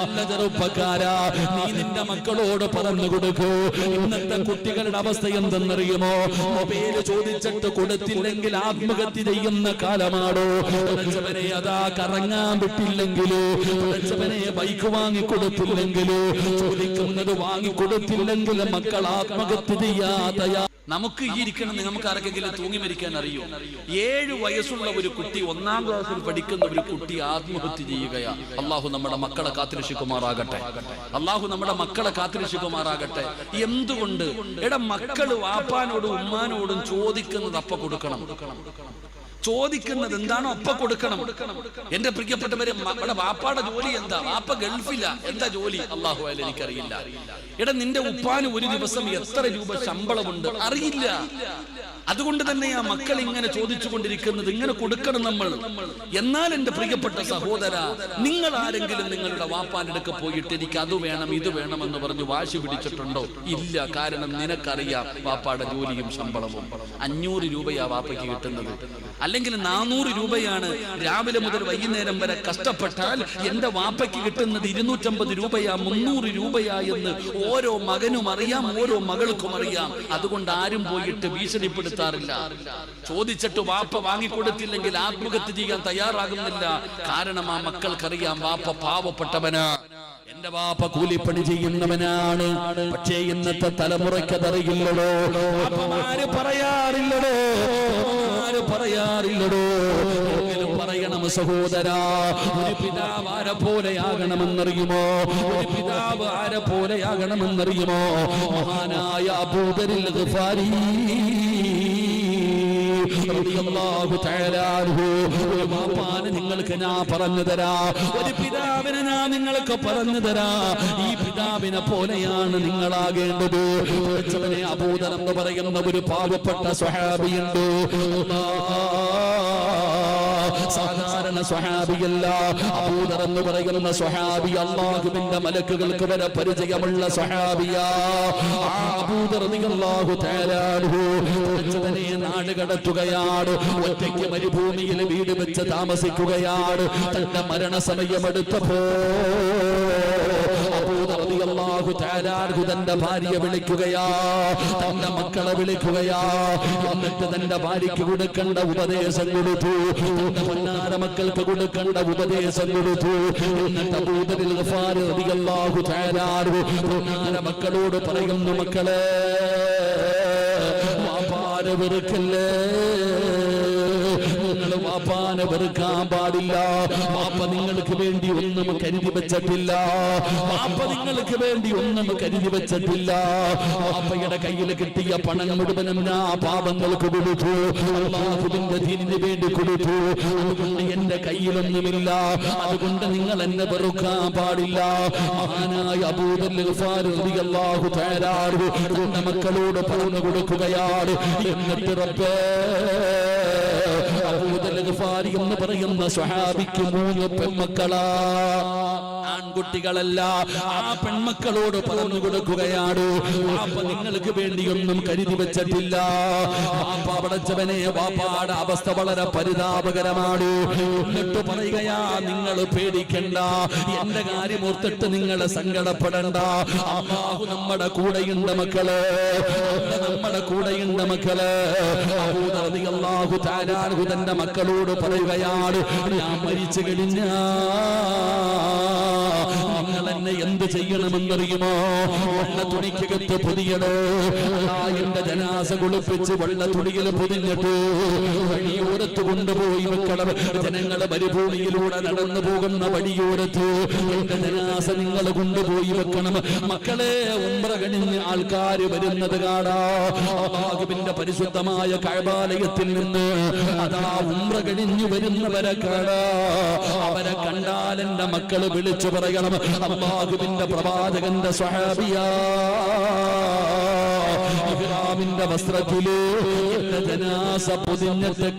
അല്ല ചെറുപ്പക്കാരാ, നീ നിന്റെ മക്കളോട് പറഞ്ഞു കൊടുക്കൂ. ഇന്നത്തെ കുട്ടികളുടെ അവസ്ഥ എന്തെന്നറിയുമോ? മൊബൈല് ചോദിച്ചിട്ട് കൊടുത്തില്ലെങ്കിൽ ആത്മഹത്യ ചെയ്യുന്ന കാലമാണോ? പഠിച്ചവനെ അതാ കറങ്ങാൻ വിട്ടില്ലെങ്കിലോ, പഠിച്ചവനെ ബൈക്ക് വാങ്ങിക്കൊടുത്തില്ലെങ്കിലോ, ചോദിക്കുന്നത് വാങ്ങിക്കൊടുത്തില്ലെങ്കിൽ മക്കൾ ആത്മഹത്യ ചെയ്യാതയാ. നമുക്ക് ഈ ഇരിക്കണം, നമുക്ക് ആർക്കെങ്കിലും തൂങ്ങി മരിക്കാൻ അറിയോ? 7 വയസ്സുള്ള ഒരു കുട്ടി, 1ാം ക്ലാസ്സിൽ പഠിക്കുന്ന ഒരു കുട്ടി ആത്മഹത്യ ചെയ്യുകയാ. അള്ളാഹു നമ്മുടെ മക്കളെ കാത്തിരക്ഷിക്കുമാറാകട്ടെ. അള്ളാഹു നമ്മുടെ മക്കളെ കാത്തിരക്ഷിക്കുമാറാകട്ടെ. എന്തുകൊണ്ട്? എടാ, മക്കള് വാപ്പാനോടും ഉമ്മാനോടും ചോദിക്കുന്നത് അപ്പ കൊടുക്കണം. ചോദിക്കുന്നത് എന്താണോ അപ്പ കൊടുക്കണം. എന്റെ പ്രിയപ്പെട്ടവരെ, നമ്മുടെ വാപ്പാടെ ജോലി എന്താ? വാപ്പ ഗൾഫില. എന്താ ജോലി? അല്ലാഹു അലൈഹി എനിക്കറിയില്ല. എടാ, നിന്റെ ഉപ്പാന് ഒരു ദിവസം എത്ര രൂപ ശമ്പളമുണ്ട് അറിയില്ല. അതുകൊണ്ട് തന്നെ ആ മക്കൾ ഇങ്ങനെ ചോദിച്ചു കൊണ്ടിരിക്കുന്നത്. ഇങ്ങനെ കൊടുക്കണം നമ്മൾ. എന്നാൽ എന്റെ പ്രിയപ്പെട്ട സഹോദര, നിങ്ങൾ ആരെങ്കിലും നിങ്ങളുടെ വാപ്പാന്റെ അടുക്ക പോയിട്ട് എനിക്ക് അത് വേണം ഇത് വേണമെന്ന് പറഞ്ഞു വാശി പിടിച്ചിട്ടുണ്ടോ? ഇല്ല. കാരണം നിനക്കറിയാം വാപ്പാടെ ജോലിയും ശമ്പളവും. 500 രൂപയാ വാപ്പയ്ക്ക് കിട്ടുന്നത്, അല്ലെങ്കിൽ 400 രൂപയാണ്. രാവിലെ മുതൽ വൈകുന്നേരം വരെ കഷ്ടപ്പെട്ടാൽ എന്റെ വാപ്പയ്ക്ക് കിട്ടുന്നത് 250 രൂപയാ, 300 രൂപയാ എന്ന് ഓരോ മകനും അറിയാം, ഓരോ മകൾക്കും അറിയാം. അതുകൊണ്ട് ആരും പോയിട്ട് ഭീഷണിപ്പെടുത്താറില്ല. ചോദിച്ചിട്ട് വാപ്പ വാങ്ങിക്കൊടുത്തില്ലെങ്കിൽ ആത്മഹത്യ ചെയ്യാൻ തയ്യാറാകുന്നില്ല. കാരണം ആ മക്കൾക്കറിയാം വാപ്പ പാവപ്പെട്ടവനാ, എന്റെ വാപ്പ കൂലിപ്പണി ചെയ്യുന്നവനാണ്. പക്ഷേ ഇന്നത്തെ തലമുറയ്ക്കതറിയില്ലടോ, വാപ്പമാര് പറയാറില്ലടോ, പറയാറില്ലടോ. എങ്കിലും പറയണം സഹോദരാ, ഒരു പിതാവ് ആരെ പോലെയാകണമെന്നറിയുമോ? ഒരു പിതാവ് ആരെ പോലെയാകണമെന്നറിയുമോ? മഹാനായ അബൂദറിൽ ഗിഫാരി റളിയല്ലാഹു തആല അൻഹു. ഒരു വാപ്പാനെ നിങ്ങൾക്ക് ഞാൻ പറഞ്ഞു തരാ, ഒരു പിതാവിനെ ഞാൻ നിങ്ങൾക്ക് പറഞ്ഞു തരാ. ഈ പിതാവിനെ പോലെയാണ് നിങ്ങളാകേണ്ടത്. അബൂദർ എന്ന് പറയുന്ന ഒരു പാവപ്പെട്ട സ്വഹാബിയുണ്ട്. സാധാരണ സ്വഹാബിയല്ല. അബൂദർ എന്ന് പറയുന്ന സ്വഹാബി അല്ലാഹുവിന്റെ മലക്കുകൾക്ക് വരെ പരിചയമുള്ള സ്വഹാബിയാ. അബൂദർ റളിയല്ലാഹു തആല അൻഹു നാട് കടത്തുകയാണ്. ഒറ്റയ്ക്ക് മരുഭൂമിയിൽ വീട് വെച്ച് താമസിക്കുകയാണ്. തന്റെ മരണസമയമെടുത്തപ്പോ അബൂദർ റളിയല്ലാഹു തആല അൻഹു തന്റെ ഭാര്യയെ വിളിക്കുകയാ, തന്റെ മക്കളെ വിളിക്കുകയാ. എന്നിട്ട് തന്റെ ഭാര്യയ്ക്ക് കൊടുക്കേണ്ട ഉപദേശം കൊടുത്തു, തന്റെ പൊന്നാര മക്കൾക്ക് കൊടുക്കേണ്ട ഉപദേശം കൊടുത്തു. എന്നിട്ട് അബൂദർ ഗിഫാരി റളിയല്ലാഹു തആല അൻഹു പൊന്നാര മക്കളോട് പറയുന്നു, മക്കളെ വാപ്പാനെ വെറുക്കല്ലേ, നിങ്ങൾ വാപ്പാനെ വെറുക്കാൻ പാടില്ല. വാപ്പ നിങ്ങൾക്ക് വേണ്ടി ഒന്നും കരുതി വെച്ചിട്ടില്ല, വാപ്പ നിങ്ങൾക്ക് വേണ്ടി ഒന്നും കരുതി വെച്ചിട്ടില്ല. വാപ്പയുടെ കയ്യിൽ കിട്ടിയ പണം മുഴുവനും ഞാൻ പാപങ്ങൾക്ക് കൊടുത്തു, അല്ലാഹുവിന്റെ ദീനിന് വേണ്ടി കൊടുത്തു. അതുകൊണ്ട് എന്റെ കയ്യിലൊന്നുമില്ല, അതുകൊണ്ട് നിങ്ങൾ എന്നെ വെറുക്കാൻ പാടില്ല. മഹാനായ അബൂദർ ഗിഫാരി റളിയല്ലാഹു തആല അൻഹു തന്റെ മക്കളോട് പറഞ്ഞു കൊടുക്കുകയാണ്. എന്നിട്ട് റബ്ബേ, അബൂദർ ഗിഫാരി എന്ന് പറയുന്ന സ്വഹാബിക്ക് 3 പെൺമക്കളാ, ആൺകുട്ടികളല്ല. ആ പെൺമക്കളോട് പറഞ്ഞു കൊടുക്കുകയാണ്, വാപ്പ നിങ്ങൾക്ക് വേണ്ടിയൊന്നും കരുതി വെച്ചിട്ടില്ല. വാപ്പ പടച്ചവനെ, വാപ്പാടെ അവസ്ഥ വളരെ പരിതാപകരമാണ്. എന്നിട്ട് പറയുകയാ, നിങ്ങൾ പേടിക്കണ്ട, എന്റെ കാര്യം ഓർത്തിട്ട് നിങ്ങൾ സങ്കടപ്പെടണ്ട. അല്ലാഹു നമ്മുടെ കൂടെയുണ്ട് മക്കള്, നമ്മുടെ കൂടെയുണ്ട് മക്കള്. അബൂദർ റളിയല്ലാഹു തആല അൻഹു തന്റെ മക്കളോട് പറയുകയാണ്, ഞാൻ മരിച്ചു കഴിഞ്ഞാ നിങ്ങൾ എന്നെ എന്ത് ചെയ്യണമെന്നറിയുമോ? വെള്ള തുണിക്കകത്ത് പൊതിയണോ? എന്റെ ജനാസ കുളിപ്പിച്ച് വെള്ള തുണിയിൽ പൊതിഞ്ഞിട്ട് വഴിയോരത്ത് കൊണ്ടുപോയി വെക്കണം. ജനങ്ങളെ മരുഭൂമിയിലൂടെ നടന്നു പോകുന്ന വഴിയോരത്ത് എന്റെ ജനാസ നിങ്ങൾ കൊണ്ടുപോയി വെക്കണം. മക്കളെ, ഉംറ കഴിഞ്ഞ് ആൾക്കാർ വരുന്നത് കാണാ, അല്ലാഹുവിന്റെ പരിശുദ്ധമായ കഅബാലയത്തിൽ നിന്ന് അതാ ഉംറ കഴിഞ്ഞു വരുന്നവരെ കാണാ. അവരെ കണ്ടാൽ എന്റെ മക്കള് വിളിച്ചു പറയണം, അല്ലാഹുവിന്റെ പ്രവാചകന്റെ സ്വഹാബിയാ, ഇഹ്റാമിന്റെ വസ്ത്രത്തില് ജനാസ പൊതിഞ്ഞിട്ട്